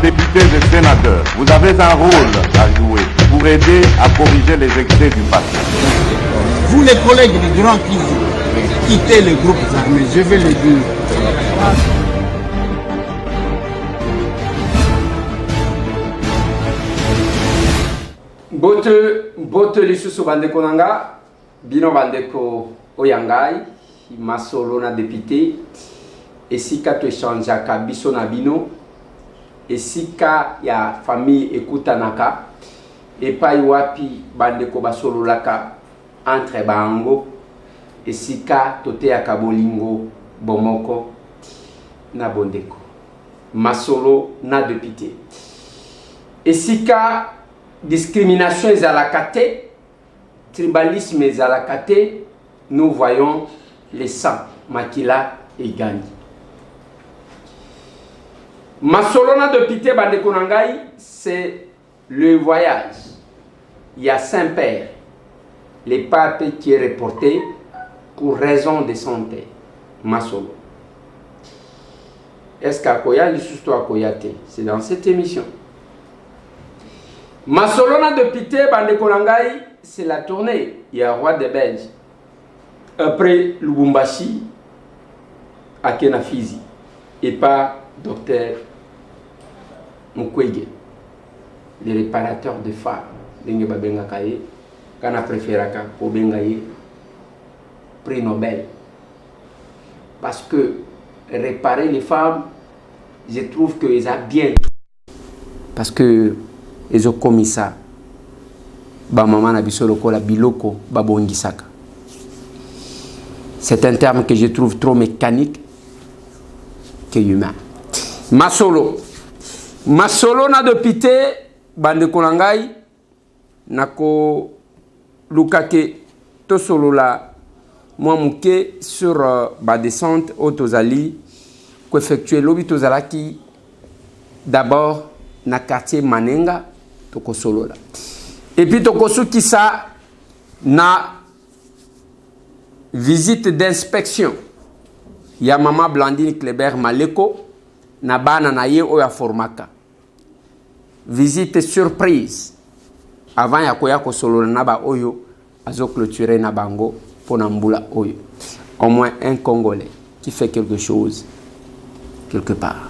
députés et sénateurs, vous avez un rôle à jouer pour aider à corriger les excès du passé. Vous les collègues du Grand qui quittez les groupes armés, je vais le dire. Bote lisusu bandeko nanga bino bandeko oyangai masolo na député esika to échangeaka biso na bino esika ya famille ekutanaka epai wapi bandeko basololaka entre bango esika toteyaka bolingo bomoko na bondeko masolo na député esika discrimination ezalaka te, tribalisme ezalaka te, nous voyons les sangs, Makila et Gandhi. Masolona de Pité Bandekonangai, c'est le voyage. Il y a Saint-Père, le pape qui est reporté pour raison de santé. Masolo. Est-ce qu'Akoya, l'histoire Akoyate? C'est dans cette émission. Masolona de Pité Bandekonangai, c'est la tournée. Il y a roi des Belges. Après Lubumbashi, à Kenafizi. Et pas docteur Mukwege, le réparateur de femmes. Dengue Babenga Kaye, Kana préféraka pour Bengaye, prix Nobel. Parce que réparer les femmes, je trouve qu'ils ont bien. Parce que ils ont commis ça. Ba maman na biso lokola biloko babongisaka. C'est un terme que je trouve trop mécanique que humain. Masolo. Masolo na de pité bande konangai nako lukake to solo la moi muke sur ba descente au tozali ko effectuer lobi tozalaki d'abord na quartier Manenga toko solo la. Et puis toko suki sa na visite d'inspection. Ya mama Blandine Kleber Maleko na bana na ye oya formaka. Visite surprise. Avant ya koya ko solo na ba oyo azo clôturer na bango pona mbula oyo. Au moins un Congolais qui fait quelque chose quelque part.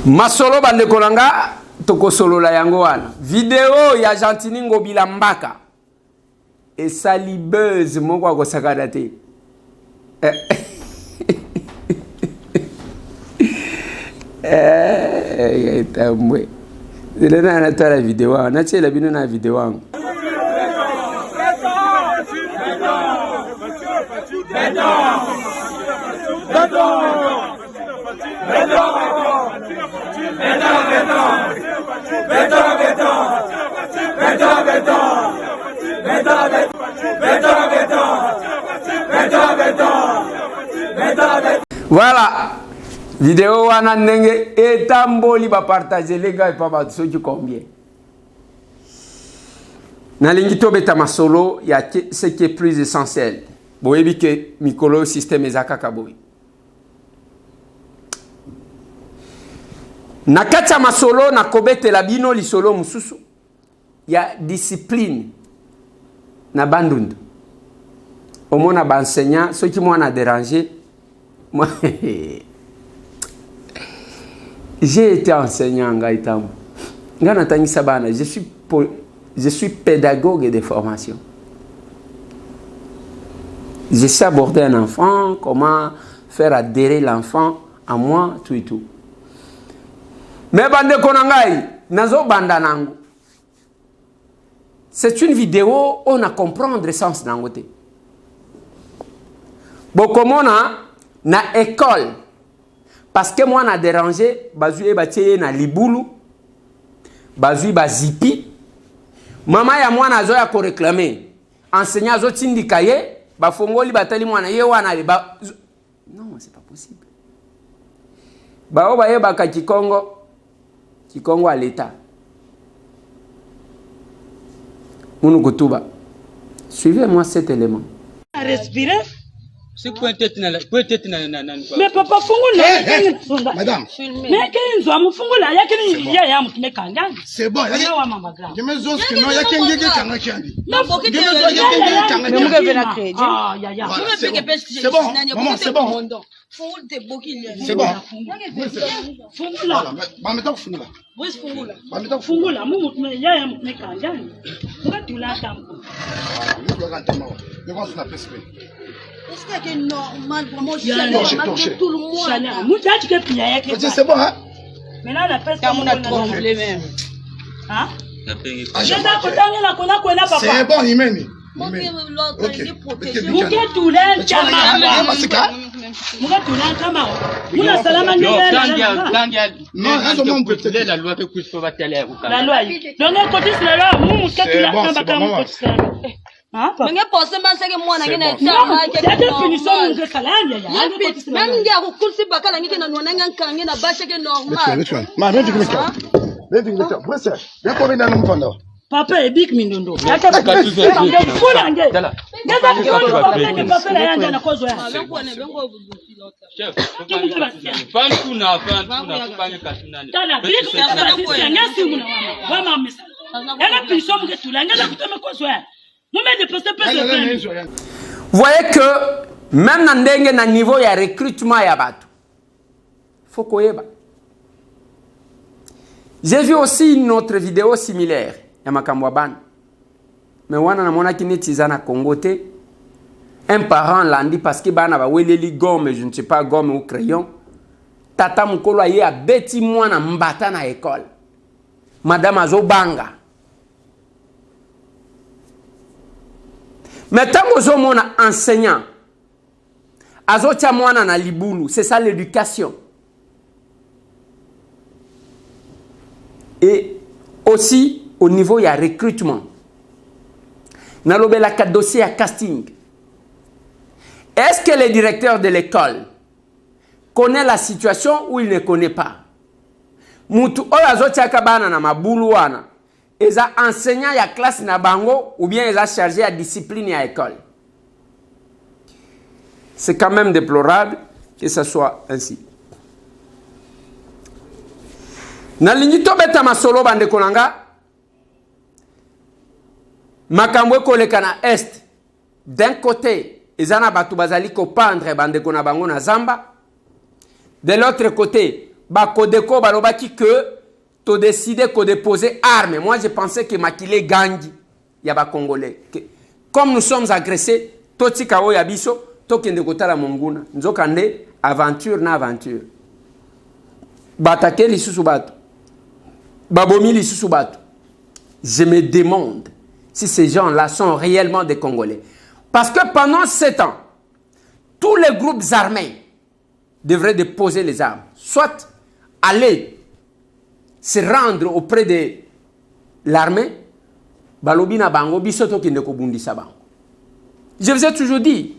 Masolo bande kolanga toko solo la yango wana. Vidéo ya Gentini Ngobila Mbaka. Et salibeuse moko ko sakadate. Tamwe. Ile na natoa la vidéo, na chela bino na vidéo wangu. Voilà. Vidéo wana ndenge etamboli ba partager les gars et pas ba ceux qui combien. Na lingi to beta masolo ya ce qui est plus essentiel. Boyebi ke mikolo système ezaka kaboyi. Na kacha masolo na kobete la bino lisolo mususu ya discipline na bandundu. Omona ba enseignant ceux qui m'ont déranger moi j'ai été enseignant Gaïtam. Je suis pédagogue de formation. Je sais aborder un enfant, comment faire adhérer l'enfant à moi, tout et tout. Mais bande konangai, nazo bandanangu. C'est une vidéo, on a comprendre le sens d'angote. Bokomona na école. Parce que moi, on a dérangé, bazui batiye na libulu, bazui bazipi. Maman ya moi na zo ya ko réclamer. Enseignant zo tindi kaye, ba fongoli batali mwana ye wana ba. Non, c'est pas possible. Ba o ba ye ba ka Kikongo à l'état. Munu kutuba. Suivez-moi cet élément. Respirer. C'est quoi tête na Mais papa fungula. Madame. Mais qu'est-ce que fungula ya kini ya mutume kanga. C'est bon. Ya wa mama grand. Je me zone que non ya kengege kanga kiandi. Mais faut que tu Ah ya. C'est bon. Maman, c'est bon. C'est bon. Fungula. Ba metako fungula. Wes fungula. Ba metako Fungula mu mutume ya mutume kanga. Muka tula tamko. Nous doit rentrer maman. Mais on se la pèse. Est-ce que c'est normal vraiment tout le monde? C'est bon, hein? Maintenant, la peste, on a tremblé même. Hein? C'est bon, il mène. Papa est big mindondo. Voyez que même dans le niveau de recrutement, faut qu'on j'ai vu aussi une autre vidéo similaire. Mais wana namona ki netiza na Congo te. Un parent l'a dit parce que bana ba weleli gomme, je ne sais pas gomme ou crayon. Tata mukolo ye a beti mwana mbata na école. Madame azobanga. Mais tant que mona enseignant azotia mwana na libulu, c'est ça l'éducation. Et aussi au niveau il y a recrutement. Nalobela ka dossier à casting. Est-ce que le directeur de l'école connaît la situation ou il ne connaît pas? Mutu oyo azotiaka bana na mabulu wana eza enseignant ya classe na bango ou bien eza chargé à discipline ya école. C'est quand même déplorable que ça soit ainsi. Nalingi tobeta masolo bande konanga makambo koleka na est. D'un côté, ezana batu bazali ko pendre bande kona bango na zamba. De l'autre côté, bakodeko balobaki que to décider ko déposer armes. Moi je pensais que Makile gangi ya ba congolais. Comme nous sommes agressés, totika o ya biso, tokende kotala monguna. Nzokande aventure na aventure. Batake lisusu batu. Babomi lisusu batu. Je me demande si ces gens-là sont réellement des Congolais. Parce que pendant 7 ans, tous les groupes armés devraient déposer les armes. Soit aller se rendre auprès de l'armée, balobina bango bisoto kende ko bundisa bango. Je vous ai toujours dit.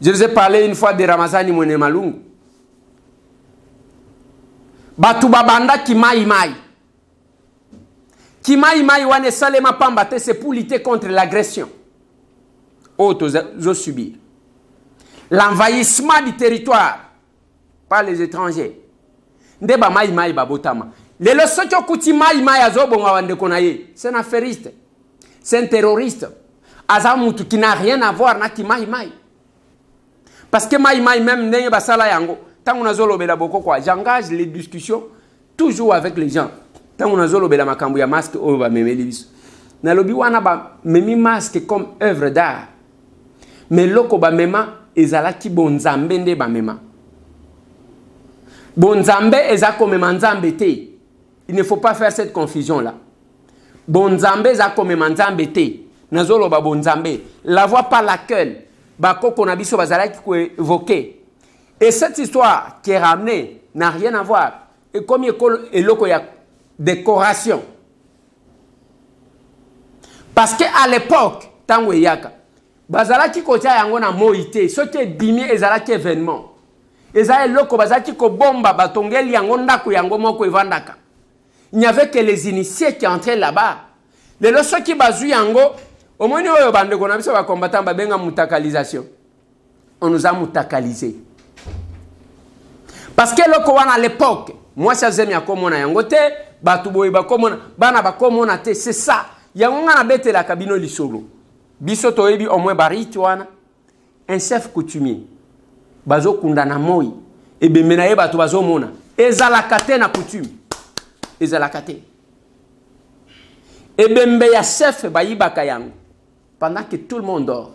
Je vous ai parlé une fois de Ramazani Mwene Malungu. Batu babanda ki mai mai. Ki mai mai wane salema pambate, c'est pour lutter contre l'agression. Autres subir. L'envahissement du territoire par les étrangers. Ndeba mai mai babotama. Les leçons qui kuti mai mai azobonga wande konaye. C'est un affairiste. C'est un terroriste. Azamutu qui n'a rien à voir na ki mai mai. Parce que mai mai même ndenge basala yango. Tant on a zolo bela boko quoi. J'engage les discussions toujours avec les gens. Tant on a zolo bela makambu ya masque o ba memeli biso. Na lobi wana ba memi masque comme œuvre d'art. Mais loko ba mema ezalaki bonzambe nde ba mema. Bonzambe ezako mema nzambe te. Il ne faut pas faire cette confusion là. Bonzambe ezako mema nzambe te. Na zolo ba bonzambe. La voie par laquelle ba koko na biso bazalaki ko évoquer. Et cette histoire qui est ramenée n'a rien à voir. Et comme il y a décoration. Parce qu'à l'époque, tango yaka, bazalaki kotia yango na moité, ce qui est bimi ezalaki événement. Ezalaki loko bazalaki ko bomba batongeli yango ndako yango moko evandaka. Il n'y avait que les initiés qui entraient là-bas. Les leçons qui bazu yango, au moins oyo bande kona biso ba combattant ba benga mutakalisation. on nous a moutakalisé. Parce que le Koran à l'époque, moi, chers amis, comme yangote, batuboy bakomona, bana bakomona te, c'est ça. Yangonga na bete la cabine lisolo. Bisoto ebi au moins barituana, un chef coutumier. Bazo kundana moi. Et bien menaye batu bazo mona. Ezalakate na coutume. Ezalakate. Et bien mbeya chef bayi bakayango. Pendant que tout le monde dort.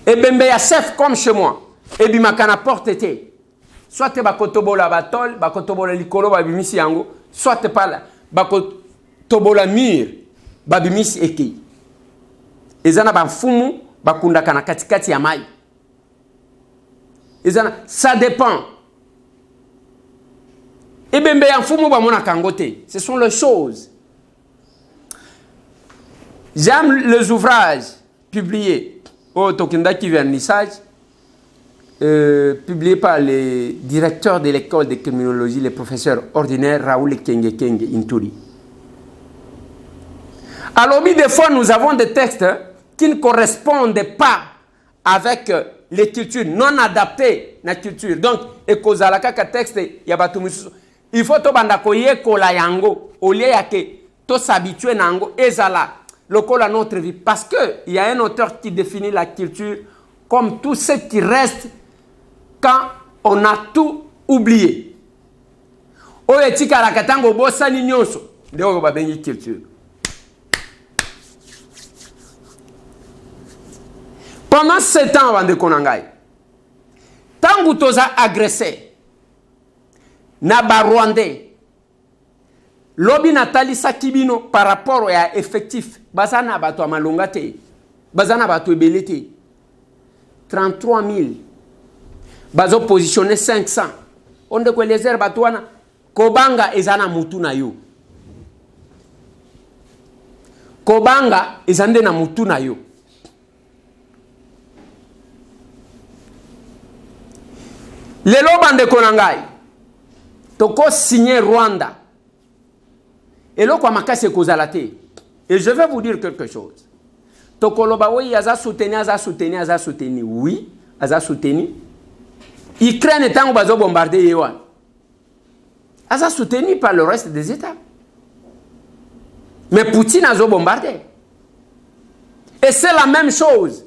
Et bien mbeya chef comme chez moi. Et bien makana porte était. Soit te bakotobola batol, bakotobola likolo babimisi yango. Soit te pala bakotobola mur babimisi eki. Ezana banfumu bakunda kana katikati ya mai. Ezana ça dépend. Et bien ben fumu ba mona kangote. Ce sont les choses. J'aime les ouvrages publiés au Tokindaki vernissage publiés par le directeur de l'école de criminologie, le professeur ordinaire Raoul Kenge Inturi. Alors, des fois, nous avons des textes qui ne correspondent pas avec les cultures non adaptées à la culture. Donc, il faut que banda koye kola yango au lieu ya que to s'habituer nango ezala lokola notre vie, parce que il y a un auteur qui définit la culture comme tout ce qui reste quand on a tout oublié. Oye tika la katango bossa ni nyonso de oyo ba bengi culture. Pendant 7 ans avant de konangai, tangu toza agressé na ba Rwandais, lobi natali sakibino par rapport à effectif, bazana bato amalonga te, bazana bato ebele te, 33 000, bazo positionné 500, on de les herbes bato wana, kobanga ezana mutu na yo. Kobanga ezande na mutu na yo. Lelo bande konangai, toko signer Rwanda. Et là, quoi makase kozalate. Et je vais vous dire quelque chose. Toko loba oui, aza soutenu. Oui, aza soutenu. Ukraine est en bazo bombardé Yewan. Aza soutenu par le reste des États. Mais Poutine a bombardé. Et c'est la même chose.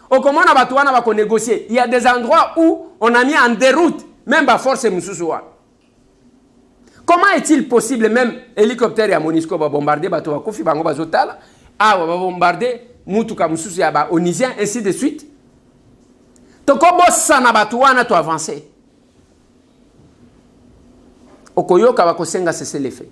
Au comment on va négocier. Il y a des endroits où on a mis en déroute même la force Moussoussoua. Comment est-il possible même hélicoptère à Monisco va bombarder bateau à Kofi Bango Bazotala, va bombarder Mutuka Moussousou ya Onisien, ainsi de suite. Donc comment ça n'a pas tout avancé? Okoyo Kabakosenga cesser les faits.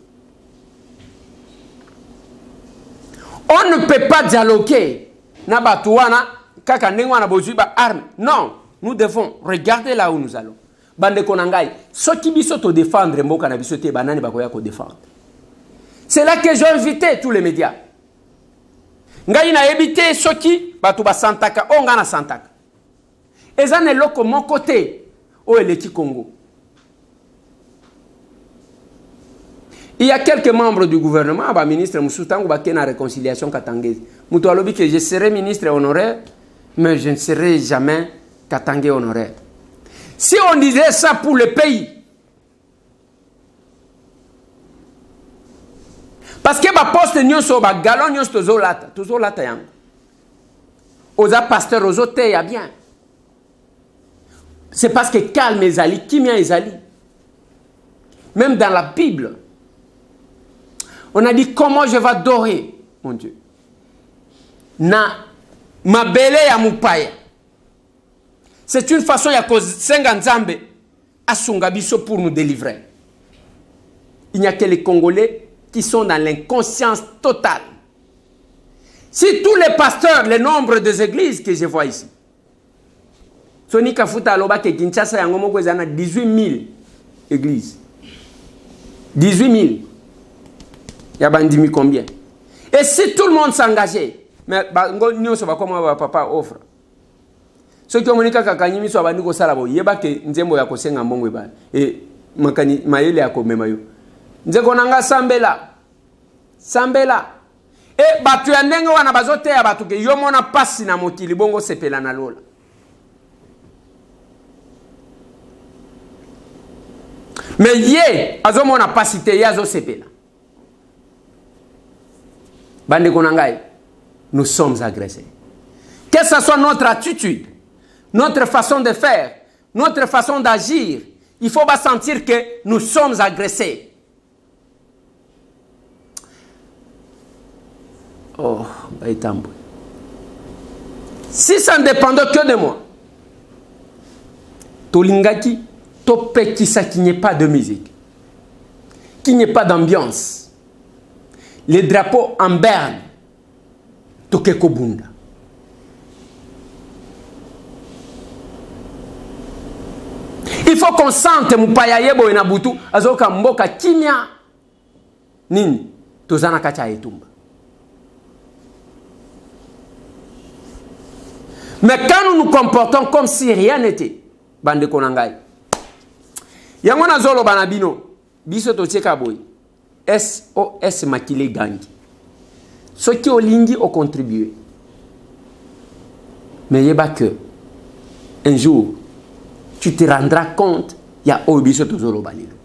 On ne peut pas dialoguer na batuana kaka nengwana bozuba arme. Non, nous devons regarder là où nous allons. Bande konangai, ce qui biso te défendre mboka na biso te banani bakoya ko défendre. C'est là que j'ai invité tous les médias. Ngai na évité ce qui batu ba santaka onga na santaka. Ezane loko mon côté o eleki Congo. Il y a quelques membres du gouvernement, ba ministre Mousoutango ba kena réconciliation katangese. Muto alobi que je serai ministre honoraire, mais je ne serai jamais katangé honoraire. Si on disait ça pour le pays, parce que ma poste nyonso ba galon nyonso tozolata yang. Oza pasteur ozote ya bien. C'est parce que calme ezali, kimia ezali. Même dans la Bible, on a dit comment je vais adorer mon Dieu. Na mabele ya mupaya. C'est une façon ya kosenga nzambe asunga biso pour nous délivrer. Il n'y a que les Congolais qui sont dans l'inconscience totale. Si tous les pasteurs, le nombre des églises que je vois ici, Soni Kafuta aloba ke Kinshasa yango moko ezana 18 000 églises. 18 000. Ya bandimi combien? Et si tout le monde s'engageait, mais bango nyoso ba comment papa offre. Ce qui omonika kakanyimi so abandi ko salabo yeba ke nzembo ya kosenga mbongo ba e makani mayele ya komema yo nzeko nanga sambela e batu ya ndenge wana bazote ya batu ke yo mona pasi na mokili bongo sepela na lola Mais yé, azomo na pas cité yazo sepela. Bande konangai, nous sommes agressés. Que ce soit notre attitude, notre façon de faire, notre façon d'agir, il faut pas sentir que nous sommes agressés. Oh, si ça ne dépendait que de moi, Tolingaki, Topé qui ça qu'il n'y ait pas de musique, qu'il n'y ait pas d'ambiance, les drapeaux en berne, Tokeko Bunda. Il faut qu'on sente Mupaya Yebo et Nabutu, Azoka Mboka Kimia Nini, Tozana Kacha Etumba. Mais quand nous nous comportons comme si rien n'était, Bande Konangai, Yangona Zolo Banabino, Biso Totieka Boy, SOS Makile Gangi. Ceux qui ont lingi ont contribué. Mais il n'y a pas que. Un jour, tu te rendras compte, il y a Obiso Tozolo Banilo.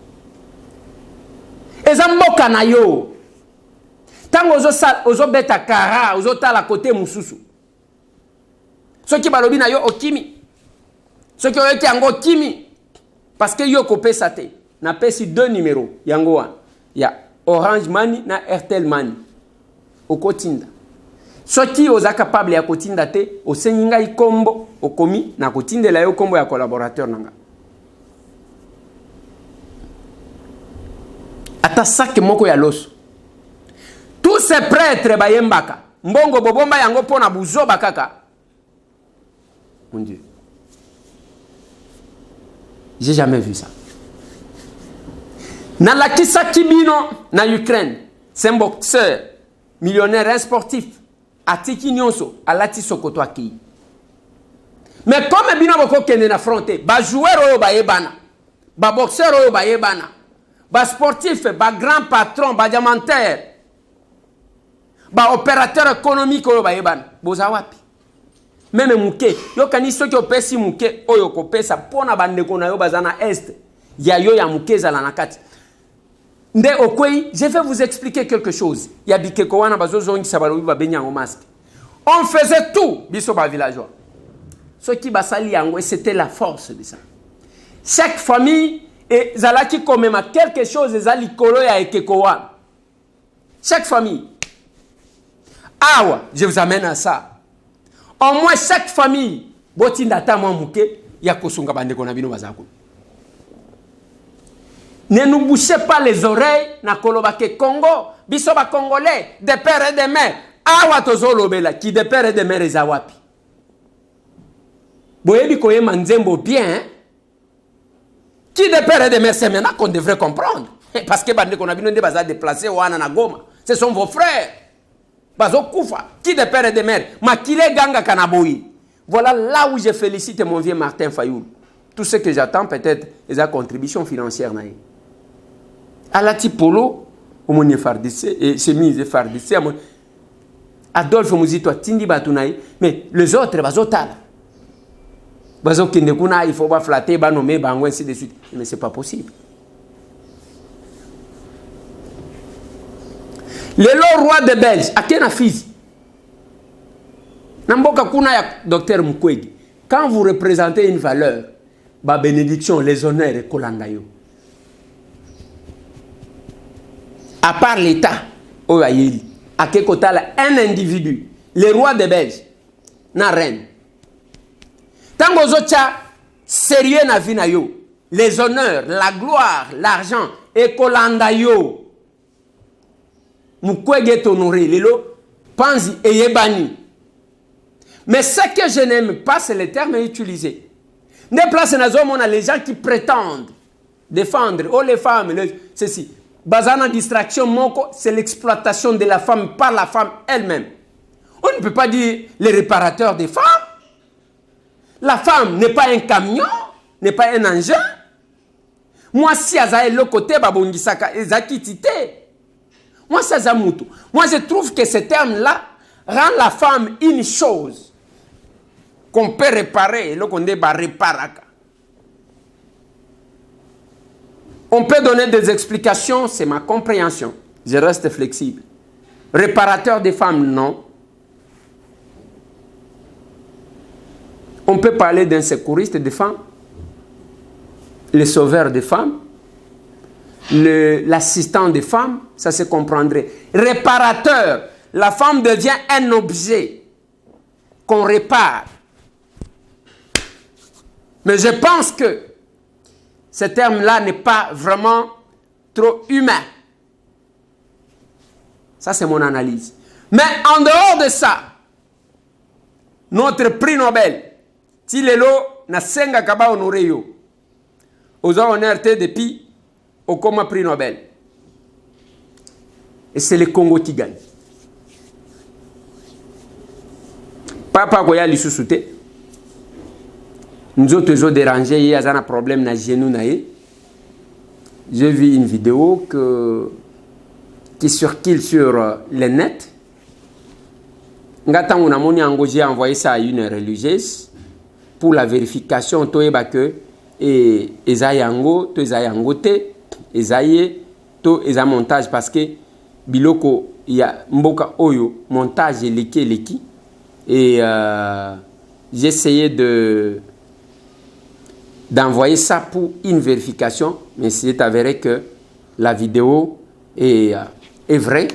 Et Zamboka na yo. Tant ozo beta kara, ozo tala côté mususu. Ceux qui balobi na yo okimi. Ceux qui ont été en kimi. Parce que yo kopé sate. Na pesi 2 numéros. Yango wan. Ya Orange Money na Airtel Money. Okotinda. Ceux qui oza capable ya kotinda te, oseninga ikombo, okomi na kotinde la yo kombo ya collaborateur nanga. Ata sak moko ya loso. Tous ces prêtres bayembaka. Mbongo bobomba yango pona buzo bakaka. Mon Dieu. J'ai jamais vu ça. Nalakisa Kibino na Ukraine, c'est un boxeur, millionnaire, un sportif. Atiki nyonso, alati sokoto aki. Mais comme bino boko kende na fronté, ba joueur oyo ba yebana, ba boxeur oyo ba yebana, ba sportif, ba grand patron, ba diamantaire, ba opérateur économique oyo ba yebana, boza wapi? Même muke, yo kani soki opesi muke oyo kopesa pona bandeko na yo bazana est, ya yo ya muke zala na kati. Nde okwei, je vais vous expliquer quelque chose. Ya bikeko wana bazozongi sabalobi ba benyango masque. On faisait tout biso ba villageois. Ce qui basali yango c'était la force de ça. Chaque famille et zalaki quand même quelque chose ezali kolo ya ekeko wana. Chaque famille. Awa, je vous amène à ça. Au moins chaque famille botinda ta mwa muke ya kosunga bandeko na bino bazako. Ne nous bouchez pas les oreilles na kolobake Congo, biso ba Congolais, de père et de mère. Awa tozolo bela qui de père et de mère ezawapi. Boyebi koye manzembo bien. Hein? Qui de père et de mère, c'est maintenant qu'on devrait comprendre. Parce que bande qu'on a besoin de baza déplacer wana na Goma. Ce sont vos frères. Bazo Koufa. Qui de père et de mère. Makile ganga kanaboui. Voilà là où je félicite mon vieux Martin Fayoul. Tout ce que j'attends peut-être est la contribution financière. À la tipolo, au mon fardissé, et chemise fardissé, Adolphe Mouzito, Tindi Batounaï, mais les autres, bazotala. Bazo Kindekuna, il faut pas flatter, ba nommer, ba ainsi de suite. Mais c'est pas possible. Le roi de Belge, à quel fils? Namboka kuna ya docteur Mukwege. Quand vous représentez une valeur, ba bénédiction, les honneurs et kolandayo. À part l'État, à quel côté un individu, le roi de Belge, na reine. Tant que vous sérieux na vie na yo, les honneurs, la gloire, l'argent, et kolanda yo. Mukwege est honoré, lelo, panzi et yebani. Mais ce que je n'aime pas, c'est le terme utilisé. Ne place na zone, on a les gens qui prétendent défendre, oh les femmes, ceci. Bazana distraction, c'est l'exploitation de la femme par la femme elle-même. On ne peut pas dire les réparateurs des femmes. La femme n'est pas un camion, n'est pas un engin. Moi, si Azaï le côté, Babongisaka, Ezakitite. Moi, c'est Zamutu. Moi, je trouve que ce terme-là rend la femme une chose qu'on peut réparer, le qu'on débat réparaka. On peut donner des explications, c'est ma compréhension. Je reste flexible. Réparateur des femmes, non. On peut parler d'un secouriste des femmes, le sauveur des femmes, l'assistant des femmes, ça se comprendrait. Réparateur, la femme devient un objet qu'on répare. Mais je pense que ce terme-là n'est pas vraiment trop humain. Ça, c'est mon analyse. Mais en dehors de ça, notre prix Nobel, si lelo na senga kaba honoré yo, aux honneurs depuis au coma prix Nobel. Et c'est le Congo qui gagne. Papa Goya Lissousouté. Nous autres dérangés, il y a un problème na genou naé. J'ai vu une vidéo qui circule sur le net. Ngata on a envoyé ça à une religieuse pour la vérification toyeba que ezayango to ezayango te ezaye to eza montage parce que biloko ya mboka oyo montage leki et j'ai essayé d'envoyer ça pour une vérification, mais c'est avéré que la vidéo est vraie.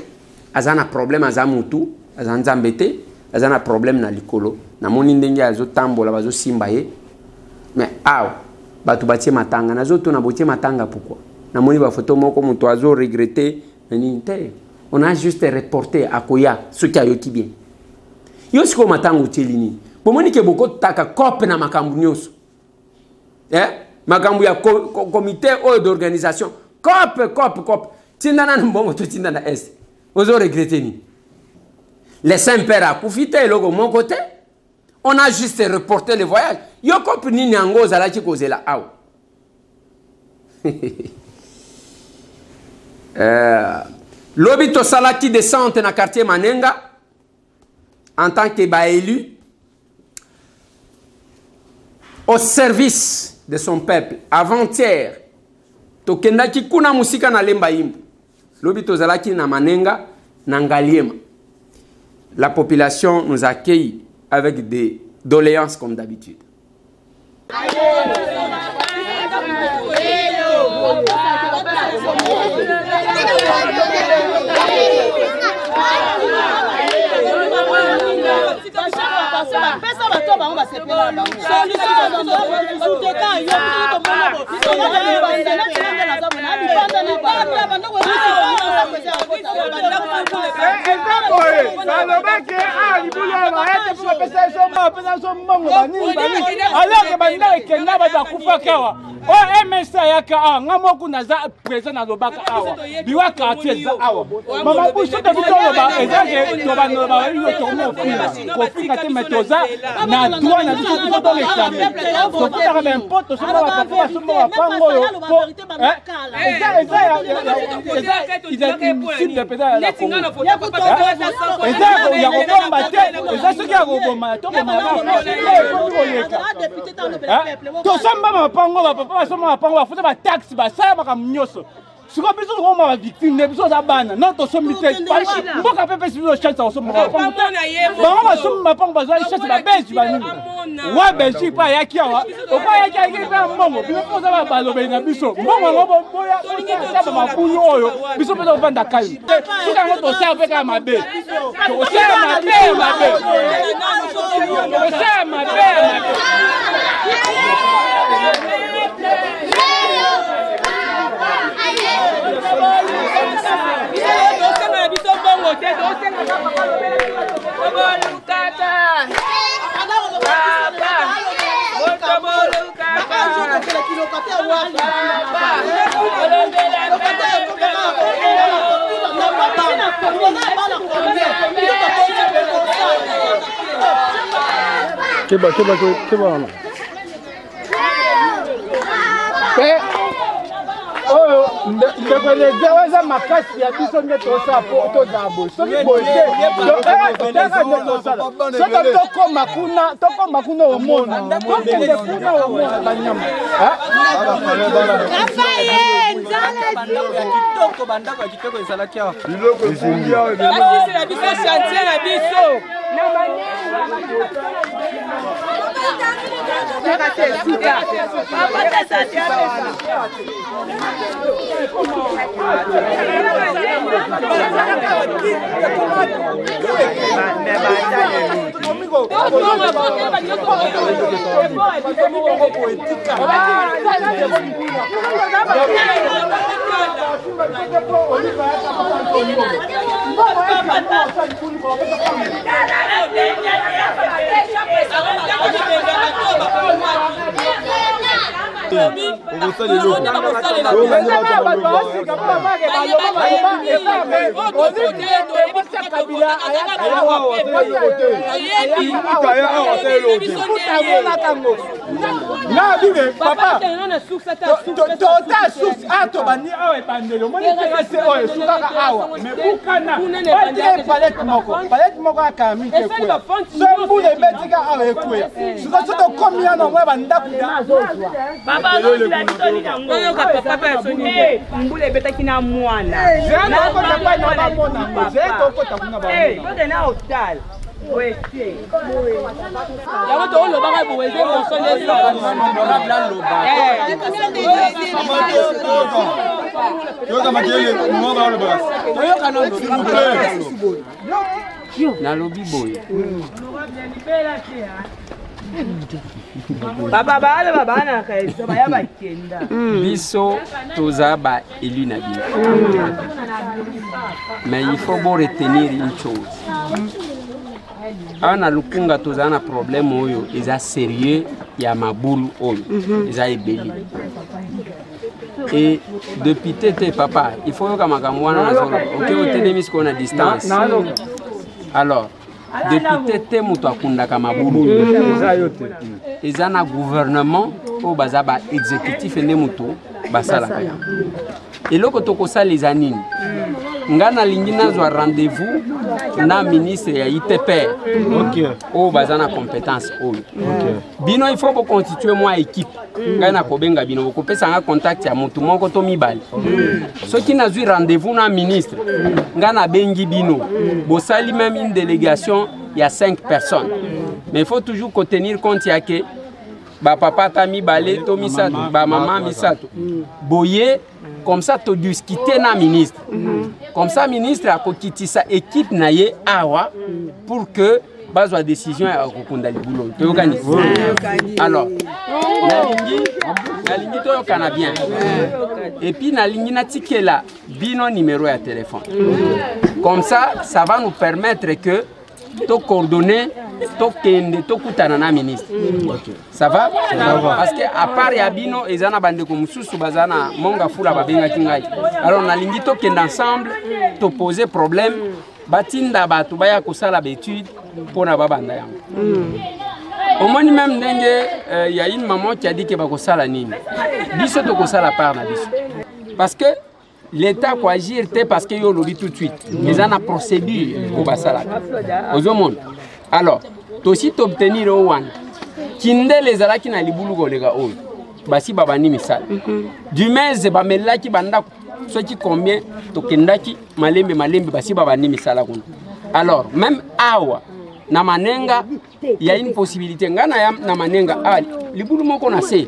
Azana problème azamutu azanzambete azana problème na likolo na moni ndenge azo tambola bazo simbaye mais batu batie matanga nazo to na botie matanga pourquoi na moni ba photo moko mutu azo regretter nani te on a juste reporté akoya ce qui a yoki bien yo siko matanga utelini bomoni ke boko taka kope na makambu nyoso makambu ya comité d'organisation kope tindana mbongo to tindana est ozo regretter ni les Saint-Pères a profité logo mon côté. On a juste reporté le voyage. Yo compris ni ango zala ki kozela aw. Lobito sala qui descend dans quartier Manenga en tant que élu au service de son peuple. Avant-hier, tokenda ki kuna musika na lemba imbu. Lobito sala ki na Manenga na Ngaliema. La population nous accueille avec des doléances comme d'habitude. Si vous avez des victimes, vous avez des victimes. Non, vous avez des victimes. Vous avez des victimes. Vous avez des victimes. Vous avez des Biso toza ba élu na bino. Mais il faut bon retenir une chose. On a lukunga toza na problème oyo eza sérieux ya mabulu oyo eza ebeli. Et depuis tété papa, il faut que makamwana na zolo. OK, otelemi ce qu'on a distance. Alors depuis tété mutu akundaka mabulu. Eza na gouvernement o baza ba exécutif ende mutu basala kaya. Et loko tokosa les anines. Ngana lingi nazwa rendez-vous na ministre ya ITP. OK. O baza na compétence o. OK. Bino il faut ko constituer moi équipe. Ngana kobenga bino ko pesa nga contact ya mutu moko to mibali. Soki nazwi rendez-vous na ministre. Ngana bengi bino. Bosali même une délégation il y a 5 personnes. Mais il faut toujours tenir compte ya que ba papa ta mibale to misato, ba maman misato. Boye comme ça to discuter na ministre. Comme ça ministre a kokiti sa équipe na ye awa pour que bazwa décision ya kokunda libulo. To yokani. Alors, na lingi to yokana bien. Et puis na lingi na tikela bino numéro ya téléphone. Comme ça va nous permettre que to coordonner to kende to kutana na ministre. Ça va? Parce que à part ya bino ezana bande ko mususu bazana monga fula babenga kingai. Alors na lingi to kende ensemble to poser problème batinda batu baya kosala l'étude pona babanda yango. Au moins même ndenge y a une maman qui a dit que bakosala nini. Biso to kosala part na biso. Parce que l'État peut agir parce que yo lobby tout de suite. Ils ont une procédure au basala. Aux hommes. Alors, aussi obtenir au one. Kinde les ala qui na libulu golega o. Basi babani misal. Du mes ba melaki banda so qui combien to kendaki malembe basi babani misala kun. Alors, même awa na manenga il y a une possibilité ngana ya na manenga libulu moko na se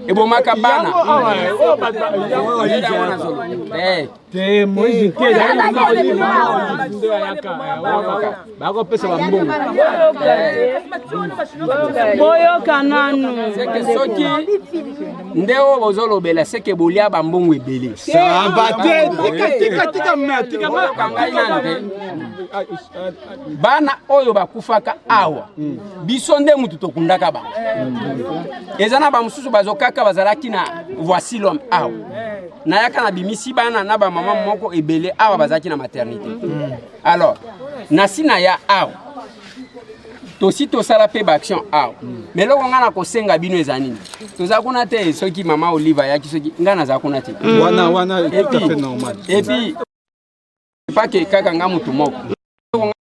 ebomaka bana te moizi ke bako pesa bambongo boyo kananu soki ndeo bozolo bela seke bolia bambongo ebele ça va tika bana oyo bakufaka awa biso nde mutu tokundaka ba ezana ba mususu bazokaka bazalaki na voici l'homme awa na yaka na bimisi bana na ba mama moko ebele awa bazaki na maternité. Alors nasina ya awa tosi tosala pe action awa mais loko ngana kosenga bino ezanini tozakuna te soki mama Oliva yaki soki ngana zakuna te wana tout à fait normal. Et puis pas que kaka ngamutu moko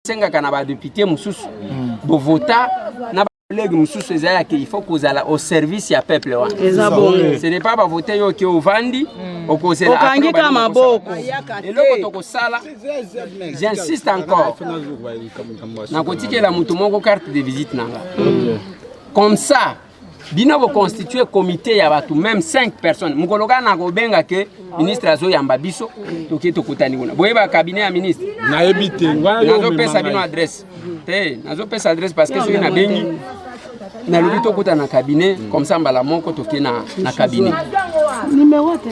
senga kana ba député mususu bo vota na il faut que au service du peuple. Ce n'est pas pour voter qui au Vandi, au cause de la j'insiste encore. Carte de visite. Comme ça, bino vous constituez comité ya batu même 5 personnes. Mukologa na gobenga ke ministre azo yamba biso toki tokutani kuna. Boyeba cabinet ya ministre. Na ebite. Nazo pesa bino adresse. Te, nazo pesa adresse parce que soki na bengi na lobi tokuta na cabinet comme ça mbala moko toki na cabinet. Numéro te.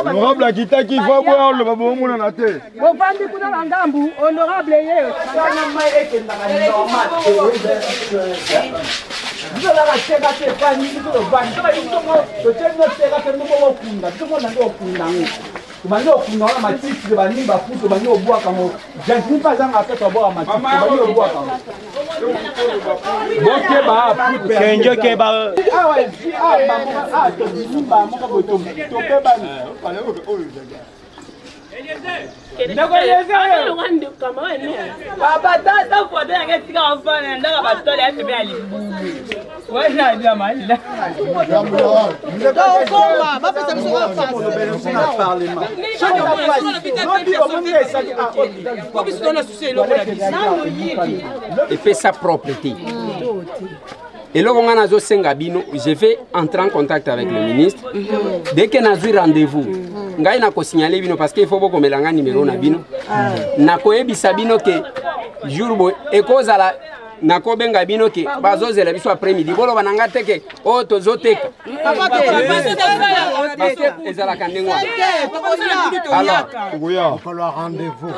Honorable Akita qui va boire le babou na na te. Honorable ye. Et fait sa propreté. Et là, je vais entrer en contact avec le ministre. Dès que nous avons rendez-vous, ngai na ko signaler bino parce qu'il faut beaucoup melanga numéro na bino. Na ko ebisa bino ke jour bo e cause la na ko benga bino ke bazozela biso après midi bolo bananga teke o tozoteka. Ezala kandengo. Alors, il va falloir rendez-vous.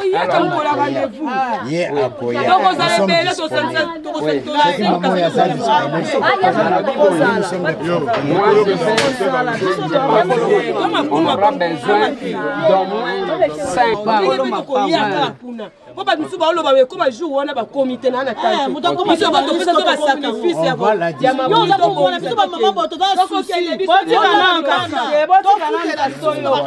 on aura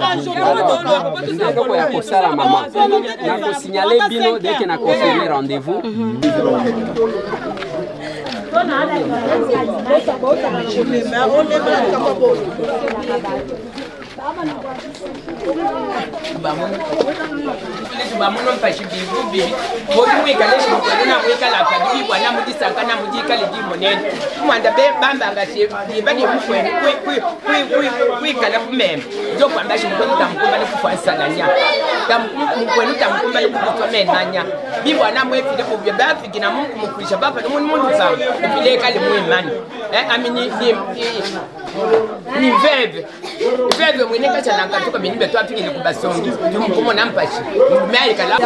besoin d'au moins 5 pas. Signaler bino dès que na confirmé rendez-vous. Ni verbe mweneka chananga tuko binimbe to apiki likubasongi tumukomo nampashi mais kala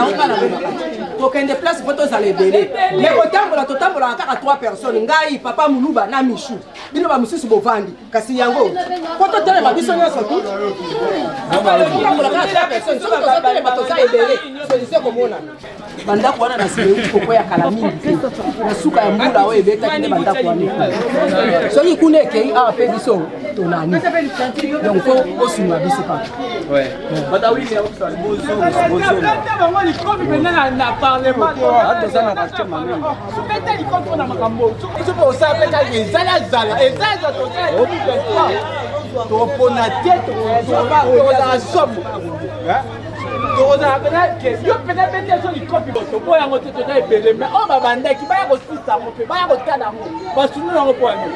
tokende place photo za lebele mais otambola totambola kaka 3 personnes ngai papa Muluba na Michu bino ba mususu bovandi kasi yango photo tele ba biso nyoso tu otambola kaka 3 personnes so ba tele ba toza lebele solution komona banda kuana na sibe ukoko ya kala mingi na suka ya mbula o ebeta kile banda kuana so yikune ke a pe biso tonani donc faut aussi ma biso pas ouais bata oui mais on bozo na parlement hata sana katika maneno supeta liko na makambo tupo usape kali zala to pona tete to ba o somo yo pena bende so likopi to boya ngote to dai bele mais on ba banda ki ba ko sisa mo pe ba ko kana mo ba sunu na ko ani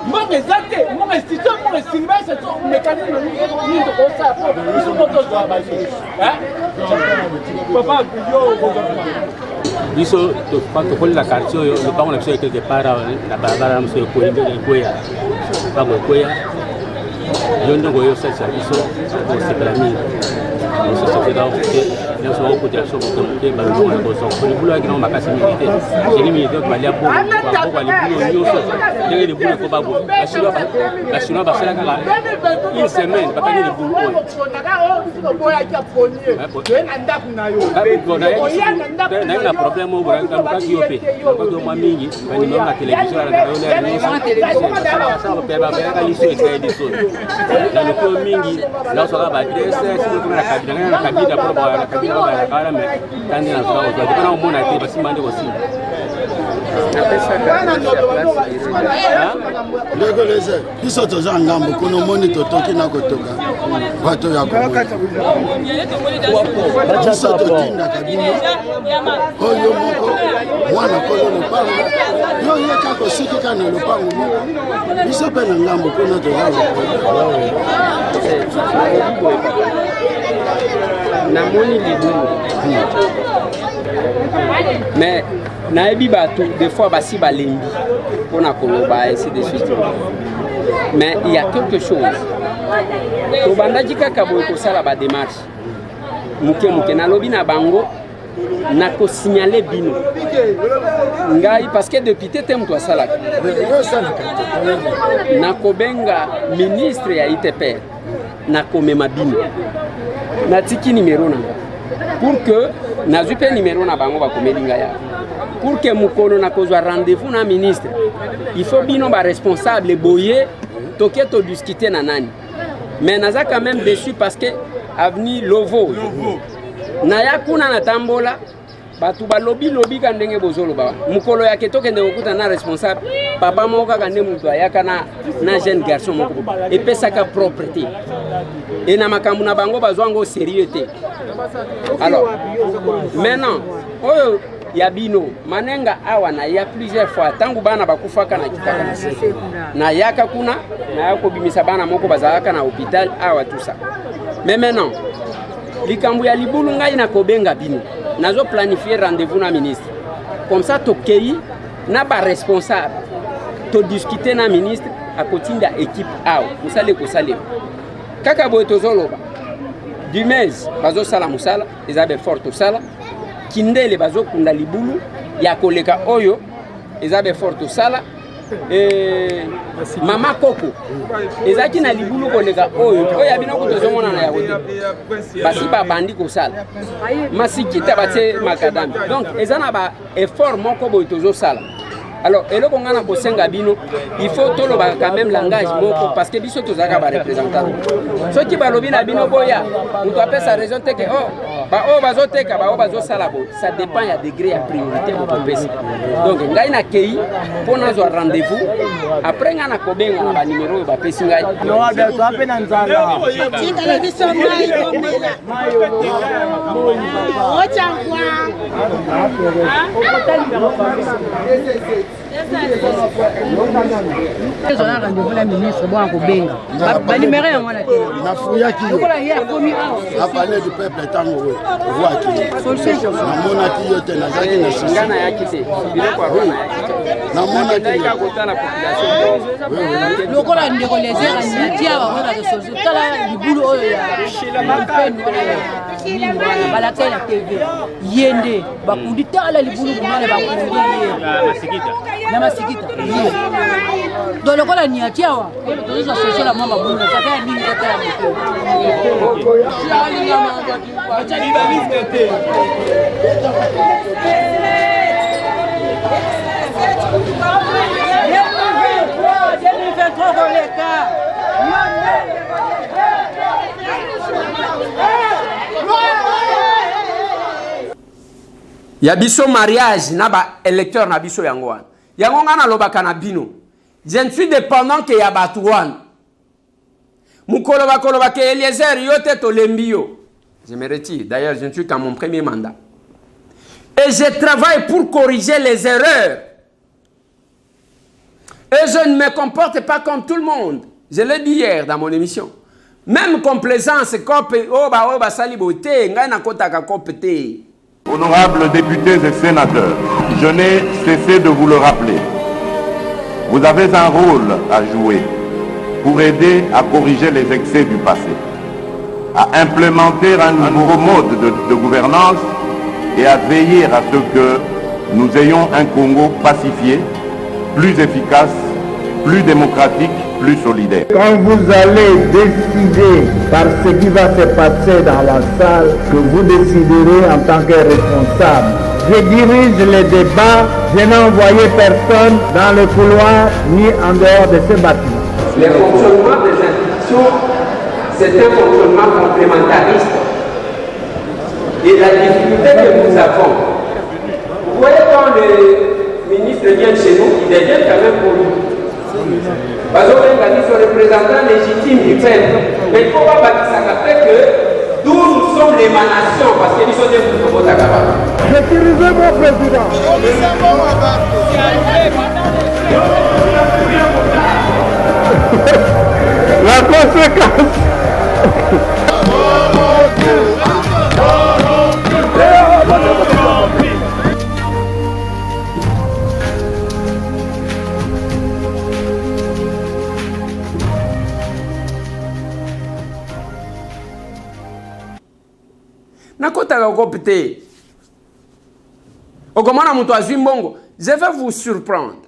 mo ngezate mo ngestito mo ngesiriba se to mécanisme ni to ko sa po so mo to so ba papa yo biso tokolela quartier oyo lopango na biso quelque part na barabara moso ekweya bango ekweya yo ndongo oyo osalisa biso osepela mingi ososokela Nous sommes au côté de la chose pour que nous avons un boson. Pour les boulots qui n'ont pas cassé militaire, j'ai les militaires qui vont aller à Bourg, pour aller les boulots, les boulots qui vont pas Bourg. La Chinois va faire une semaine, pas gagner les boulots. Il y a un problème au Bourg, il y a un mingi, il y a la télévision, dans le coup mingi, là on sera battu, c'est la cabine, la cabine d'abord, la cabine d'abord, mais quand il y a un peu de monde à dire, parce qu'il m'a dit aussi. biso toza ngambo kuna moni totoki na kotoka bato ya biso totindaka bino oyo moko mwana kolo lopango yo yeka kosikika na lopango moko biso mpe na ngambo kuna toza namoni libulu mais nayebi bato des fois basi balembi mpona koloba ainsi de suite, mais il y a quelque chose tobandaki kaka boye kosala badémarche moke nalobi na bango nakosignale bino ngai parce que depuis te moto asalaka nakobenga ministre ya ITPR nakomema bino natiki numéro nanga pour que nazwi mpe numéro na bango bakomeli ngai ya pour que mokolo nakozwa rendez-vous na ministre il faut bino baresponsable boye toke todiscute na nani mais naza quand même déçu parce que avenue Lovo naya kuna natambola batu balobi ka ndenge bozoloba mokolo yake tokende kokuta na responsable papa moko kaka nde mutu ayaka na jeune garçon moko epesaka propreté et na makambo na bango bazwango sérieux te. Alors maintenant oyo ya bino manenga awa na ya plusieurs fois tangu bana bakufaka na kitaka na yaka kuna na yako bimisa bana moko bazalaka na hôpital awa tout ça. Mais maintenant likambu ya libulu ngai na kobenga bino nazo planifier rendez-vous na ministre comme ça tokei na ba responsable to discuter na ministre akotinda équipe awa musale kosale kaka boye tozoloba du mes bazo sala musala ezabe forte sala kindele bazo kunda libulu ya koleka oyo ezabe forte sala mama koko ezaki na libulu koleka oyo abina kutozomona na yakote basi babandi kosala masikita bate makadami donc ezana ba effort moko boye tozosala. Alors eloko ngana kosenga bino il faut toloba quand même langage moko parce que biso tozaka ba représentant soki balobi na bino boya muto apesa raison te que bazoteka bazosala bo ça dépend ya degré ya priorité muto apesa donc ngai na kei pona zo rendez-vous après ngana kobenga na ba numéro ba pesi ngai no abeto apena nzala tika biso mai komela ochangwa Ils ont un rendez-vous la ministre bon à Kobenga. Numéro à moi là. na fuyaki a parler du peuple tango voix qui na mona ki yote na zaki na sisi ngana yaki te biloko arona na mona ki ka kotala population lokola ndeko lezera nitia wa wana soso tala libulu oyo ya balaka na TV yende bakundi tala libulu mwana bakundi na masikita do lokola niatia wa tozo soso la mama bulu saka ya nini kata ya biso mariage na ba électeur na biso yango wana yango ngana lobaka na bino je ne suis dépendant que ya batu wana mukolo bakoloba ke Eliezer yote to lembio je me retire d'ailleurs je ne suis qu'à mon premier mandat et je travaille pour corriger les erreurs et je ne me comporte pas comme tout le monde. Je l'ai dit hier dans mon émission. Même complaisance, Honorables députés et sénateurs, je n'ai cessé de vous le rappeler. Vous avez un rôle à jouer pour aider à corriger les excès du passé. à implémenter un nouveau mode de gouvernance et à veiller à ce que nous ayons un Congo pacifié, plus efficace, plus démocratique, plus solidaire. Quand vous allez décider par ce qui va se passer dans la salle, que vous déciderez en tant que responsable. Je dirige les débats, je n'ai envoyé personne dans le couloir ni en dehors de ce bâtiment. Le fonctionnement des institutions, c'est un fonctionnement complémentariste. Et la difficulté que nous avons, vous voyez quand le ministre vient chez nous, il devient quand même pour nous. Parce qu'on a dit son représentant légitime du peuple. Mais il ne faut pas bâtir ça que d'où nous sommes l'émanation, parce que nous sommes des mouvements capables. Sécurisez mon président. La conséquence. Nakotaka kopite. Okomana mutu azwi mbongo. Je vais vous surprendre.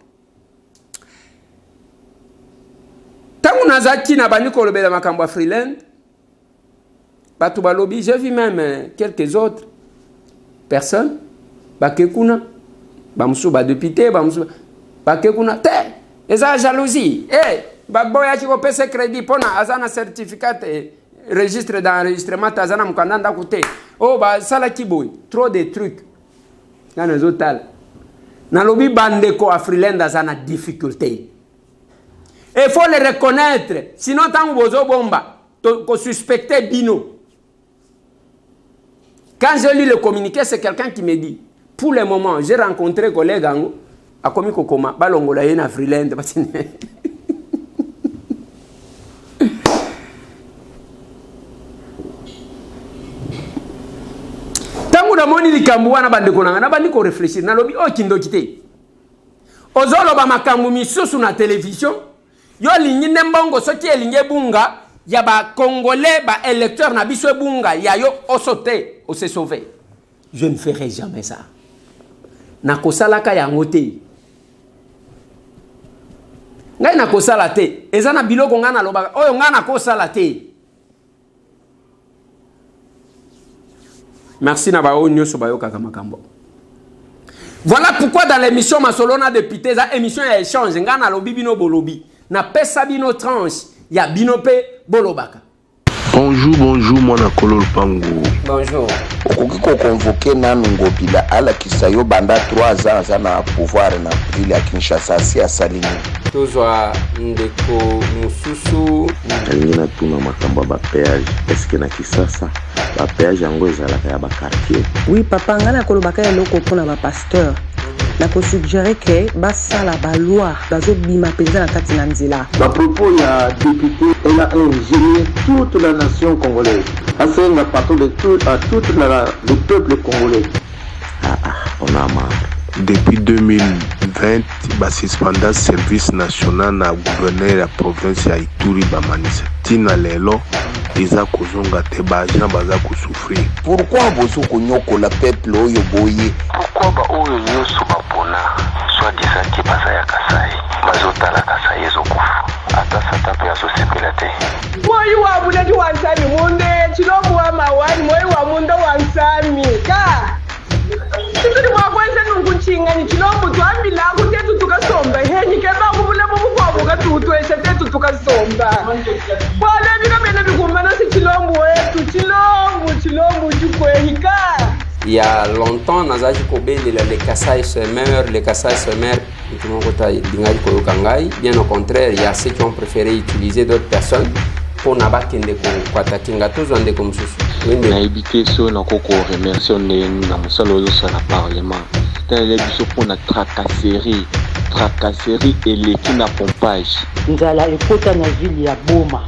Tangu nazaki na bani kolobela makambo Freeland. Batu balobi, j'ai vu même quelques autres personnes. Bakekuna. Bamusu ba député, bamusu bakekuna te. Eza jalousie. Baboya chiko pese crédit pona azana certificat registre d'enregistrement tazana mukandanda kute. Oh ba sala kiboy, trop de trucs. Dans les hôtels. Dans le bandeko à Freeland azana difficulté. Et il faut le reconnaître, sinon tant que vous bomba, que suspecter bino. Quand je lis le communiqué, c'est quelqu'un qui me dit, pour le moment, j'ai rencontré un collègue à Komi Kokoma, balongola yena Freeland. Tangu na moni likambu wana bandeko na bandiko réfléchir na lobi o kindo kité. Ozolo ba makambu misusu na télévision. Yo lingi mbongo soki elinge bunga ya ba congolais ba électeurs na biso bunga ya yo osote o se sauver. Je ne ferai jamais ça. Na kosalaka ya ngote. Ngai na kosala te. Eza na biloko ngana loba oyo ngana kosala te. Merci Nabao Nyoso Bayoka Kamakambo. Voilà pourquoi dans l'émission Masolona de Pité, ça émission ya échange, ngana lobi bino bolobi, na pesa bino tranche, ya binope bolobaka. Bonjour, moi Nakolo Lupango. Bonjour. Okokiko convoqué nanu ngobila ala kisayo banda 3 ans na pouvoir na ville ya Kinshasa si asalini. Tozwa ndeko mususu. Alingina tuna makamba ba péage. Est-ce que na Kisasa ba péage yango ezalaka ya ba quartier? Oui papa ngana kolobaka eloko pona ba pasteur. Na ko suggérer que basala ba loi bazo bima penza na kati na nzela. À propos ya député, elle a ingénié toute la nation congolaise. C'est un partout de tout le peuple congolais. On a marre. Depuis 2020, ba suspenda service national na gouverneur la province ya Ituri ba manisa. Tina lelo iza kozonga te ba agent baza ko souffrir. Pourquoi bozo konyoko la peuple oyo boye? Pourquoi ba oyo nyoso bapona soit disant ki baza ya Kasai. Bazotala Kasai ezokufa. Ata sata pe asosepela te. Moyi wa buledi wa nsami munde chilomu wa mawani moyi wa mundo wa nsami ka tituli mwakwense nunguchinga ni chilomu tuambila kutetu tukasomba henyi keba kubule mubukwabuka tutwese tetu tukasomba wale bika mene bikumbana si chilomu wetu chilomu jukwehika. Il y a longtemps, Nazaji Kobe, les Kassai se meurent, bien au contraire, il y a ceux qui ont préféré utiliser d'autres personnes pour n'abattre des comme ça. On a évité ça, on a remercié le Parlement. C'est pour la tracasserie et l'équipe na pompage. Nous allons écouter la ville ya Boma.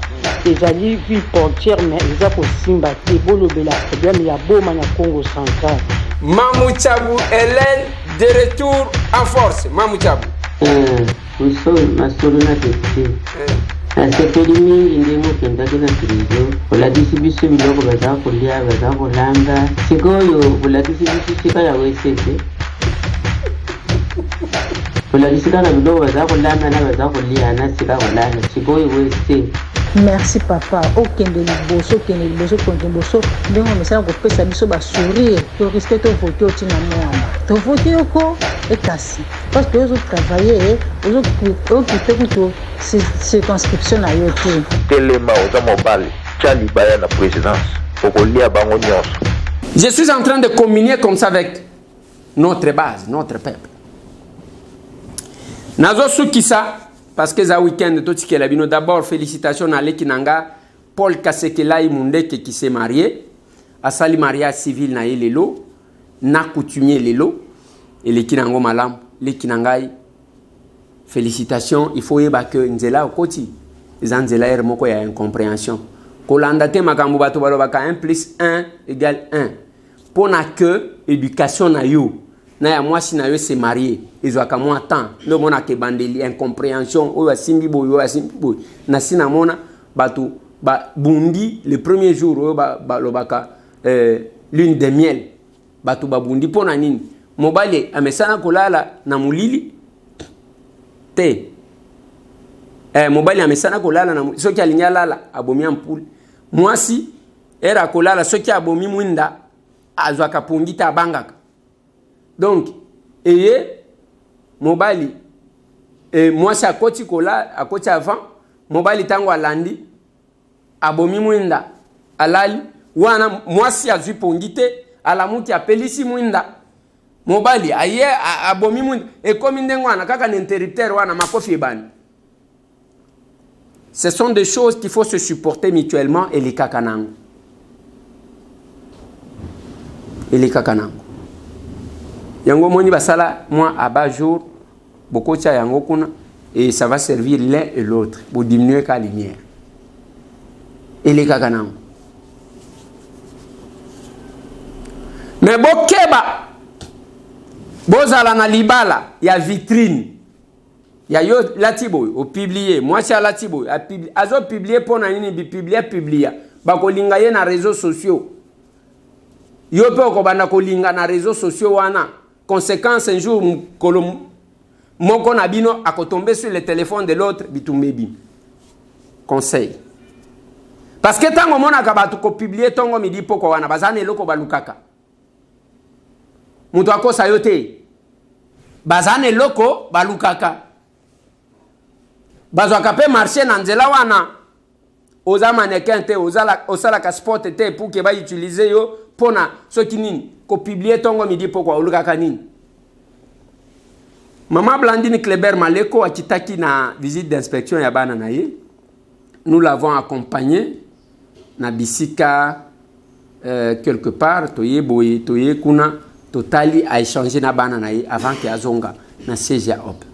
ezali ville portière mais eza kosimba te bolobela problème ya Boma na Congo central. Mamouchabou Hélène de retour en force. Mamouchabou. Nous sommes Masolona de Pité. asepeli mingi ndenge okendaki na television olakisi biso biloko baza kolia baza kolamba sikoyo olakisi biso sika ya wesete olakisi kaka biloko baza kolamba na baza kolia na sika kolala sikoyo wesete. Merci papa okende liboso konde liboso ndenge omesana kopesa biso basourire toriske tovote otina mwana tovote oko ekasi parce que ozotravaille ozokipe kutu circonscription na yo te telema oza mobali tia libaya na présidence okolia bango nyonso. Je suis en train de communier comme ça avec notre base, notre peuple. Nazo sukisa parce que za week-end tout ce qu'elle a bino d'abord félicitations à l'Ekinanga Paul Kasekela Imundeke qui s'est marié à sali mariage civil na lelo na coutumier lelo et l'Ekinango malam l'Ekinangai félicitations il faut yeba que nzela okoti nzela er moko ya incompréhension kolanda te makambo bato balobaka 1 + 1 = 1 pona que éducation na yo na ya mwasi na yo se marié ezwaka mwa temps ndo mona ke bandeli incompréhension oyo asimbi boy na sina mona bato ba bundi le premier jour oyo ba lobaka lune de miel bato ba bundi pona nini mobali amesana kolala na mulili te mobali amesana kolala na soki alinya lala abomi ampule mwasi era kolala soki abomi mwinda azwaka pungita abangaka. Donc, mobali, moi c'est à côté à côté avant, mobali tango alandi, abomi mwinda, alali, wana moi si azu pongite, alamuti apelisi mwinda, mobali aye abomi mwinda, et comme ndengo wana kaka n'interrupteur wana makofi bani. Ce sont des choses qu'il faut se supporter mutuellement et les kakanango. Et les kakanango. Yango moni basala moi à bas jour beaucoup tia yango kuna et ça va servir l'un et l'autre pour diminuer la lumière et les kakanam mais bokeba bozala na libala ya vitrine ya yo latiboy au publier moi c'est latiboy azo publier pona nini bi publier bakolinga ye na réseaux sociaux yo pe ko bana kolinga na réseaux sociaux wana. Conséquence, un jour, mon konabino a tombé sur le téléphone de l'autre, bitumbebi. Conseil. Parce que tant que mon akabatu ko publier tongo midi poko wana bazane loko balukaka. Mutu ako sayote. Bazane loko balukaka. Bazo akape marché na nzela wana. Oza mannequin te, oza la casport te pour que ba utiliser yo pona so kinini. Ko publier tongo midi poko olukaka nini. Maman Blandine Kleber Maleko akitaki na visite d'inspection ya bana na ye. Nous l'avons accompagné na bisika quelque part toye boye toye kuna totali a échanger na bana na ye avant que azonga na CGA op.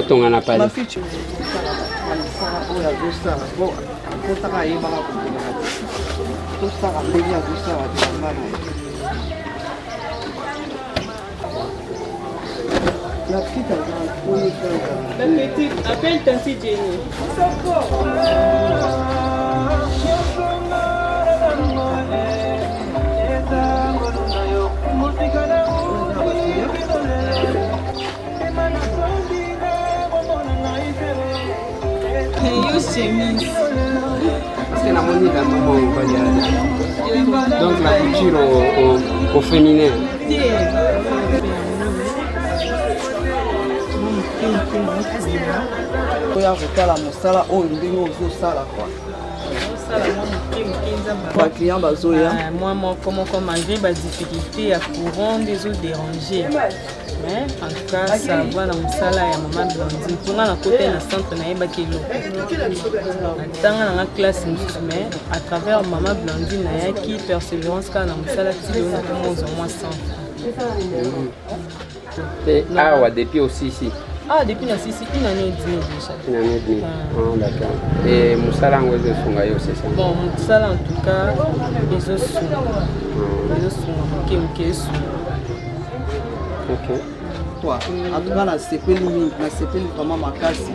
Tongana pale. La petite appelle Tanti Jenny. C'est la monnaie d'un moment donc la couture au féminin. oya kotala mosala oyo ndenge ozosala kwa baclient bazoya moi moko malgré badifficulté ya courant nde ezodérange mais en tout cas ça va na mosala ya mama Blandine mponga na kota na centre nayebaki eloko natanga nanga classe mosusu mais à travers mama Blandine nayaki persévérance kaka na mosala tili oyo nakomozwa mwa centre. Awa depuis aussi ici. Ah, depuis la Sisi, une année et demie déjà. Une année et demie. Ah, d'accord. Et Moussala, où est-ce que c'est ça? Bon, Moussala, en tout cas, les os sont. Ok. Toi, en tout cas, la CPLI vraiment ma casse.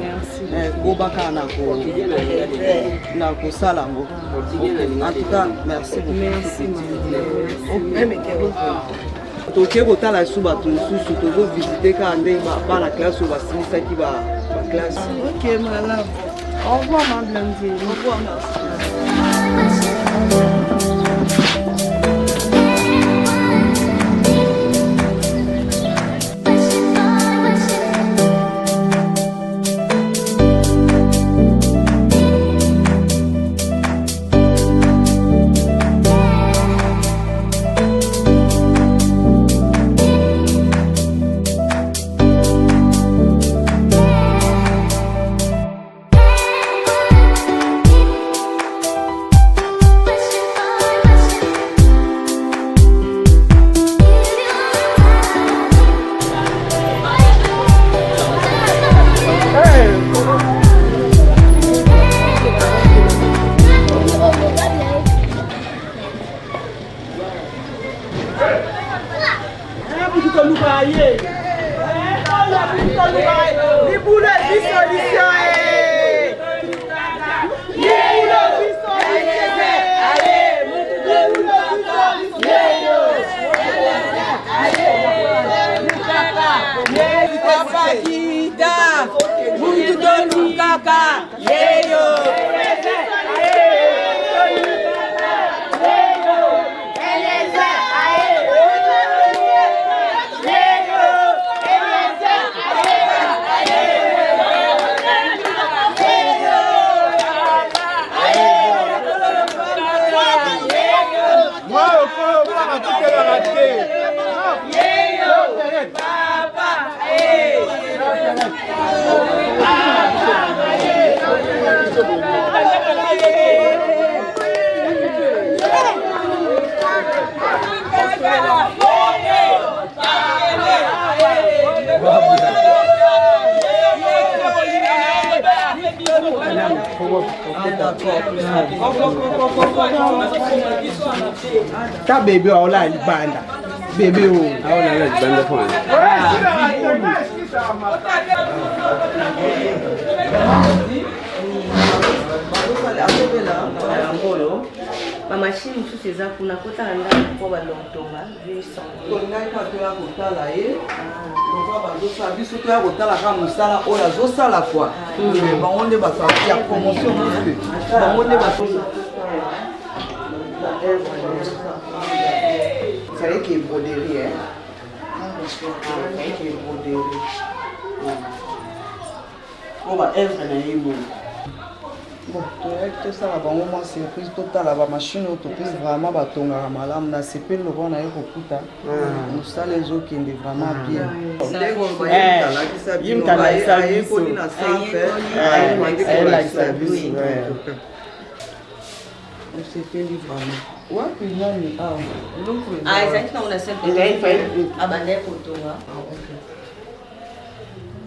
Gobaka na ko salango. En tout cas, merci beaucoup. Merci. toke kotala su bato mosusu tozovisite kaka ndenge bana classe oyo basilisaki baklasse. Ok, madame. Au revoir, ma Blandine. Au revoir, merci. Ta bébé a la banda. Bébé o. Ah, on a la banda pour elle. bamashini mosusu eza kuna kotala ndako mpo balontonga tongai ka toya kotala ye toza bazosala biso toya kotala ka mosala oyo azosala kwa bango nde bato ya promotion mosusu bango nde fallait qu'il y ait broderie, hein. Fallait qu'il y ait broderie. On va être dans les mots. Bon, tout ça là, bon, moi surprise totale, la machine autoprise vraiment batonga malam na CP le bon ayo kokuta. Nous ça les autres qui est vraiment bien. Il me connaît ça biso. Elle a ça biso. On s'est fait vraiment. Ouais, puis là, ah, c'est ça qu'on a sempre. Ah, bah, n'est pour toi. Ah, ok.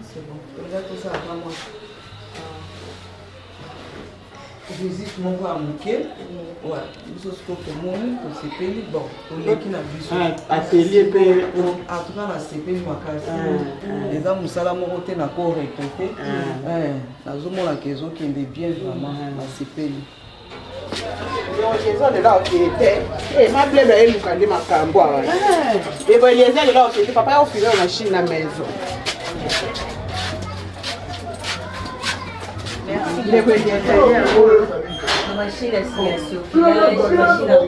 C'est bon. Regarde tout ça avant moi. Visite mon voix à Mouké. Ouais. Nous sommes pour moi, pour CP. Bon, pour les qui n'a vu. Atelier. En tout cas, la CP, ma casse. Les hommes, nous sommes montés dans le corps répété. La zone, la question qui est bien vraiment, la CP. Eza lela okete ma blebe eluka nde makambo awa eboye eza lela okete papa ya ofile machine na maison. Machine à signation, machine à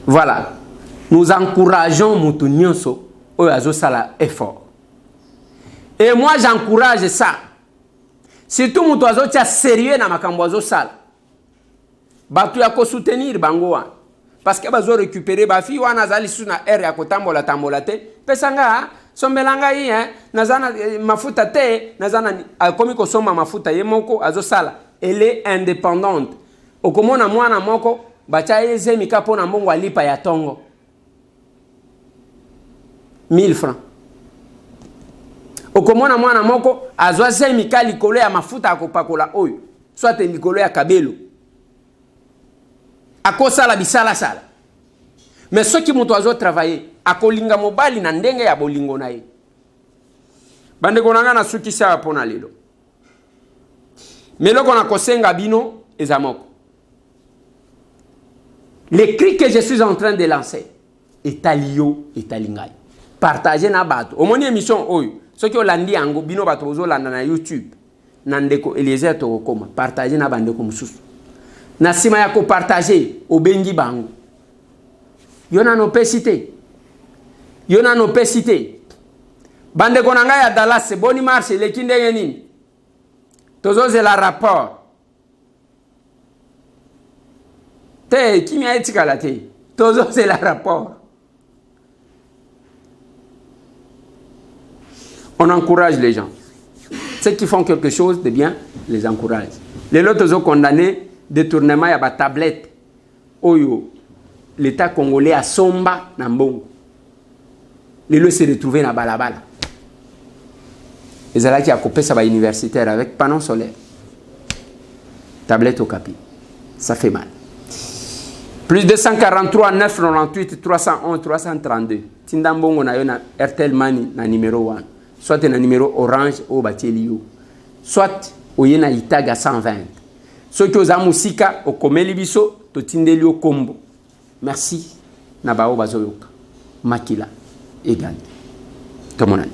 Voilà, nous encourageons Moutounionso au Azosala effort. Et moi j'encourage ça. Surtout Moutoazo tia sérieux na makamboazo sala. Batu ya ko soutenir bangoa. Parce que bazo récupérer ba fi wana zali suna air ya kotambola tambola te. Pesanga sombelanga yi nazana mafuta te nazana komi ko soma mafuta yemoko azosala. Elle est indépendante. Okomona mwana moko bacha yeze mikapo na mbongo alipa ya tongo 1000 francs. Okomona mwana moko azwa ze mikali likolo ya mafuta akopakola oyo soit likolo ya kabelo akosala bisala sala. Mais ceux qui mutu azo travailler akolinga mobali na ndenge ya bolingo na ye. Bande konanga na suki sa pona lelo. Meloko na kosenga bino ezamoko. Les cris que je suis en train de lancer est alio et alingai. Partagez na bato. Au moni émission oyo. Ceux qui ont landi ango bino bato ozo landa na YouTube. Nandeko Eliezer to koma. Partagez na bande comme sous. Na sima ya ko partager obengi bango. Yona no pesite. Yona no pesite. Bande konanga ya Dallas boni marche le kinde yenini. Tozo la rapport. Te kimi a etika la te. Tozo c'est la rapport. On encourage les gens. Ceux qui font quelque chose de bien, les encourage. Les autres ont condamné détournement à la tablette. Oyo, l'État congolais a somba nambongo. Les autres s'est retrouvé dans balabala. Les alaki a coupé ça à universitaire avec panneau solaire. Tablette au capi. Ça fait mal. Plus de 143 998 311 332. Tindambongo na yo na Airtel Money na numéro 1. Soit na numéro orange au batelio. Soit au yena itaga 120. Ceux qui ont musika au komeli biso to tindeli au kombo. Merci na bao bazoyoka. Makila égal. Comme on a dit.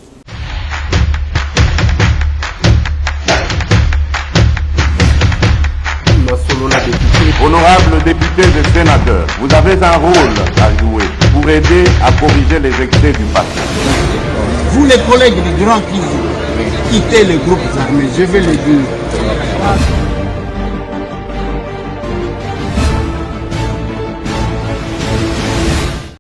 Honorables députés et sénateurs, vous avez un rôle à jouer. pour aider à corriger les excès du passé. Vous les collègues des grands qui quittez les groupes armés, je vais le dire.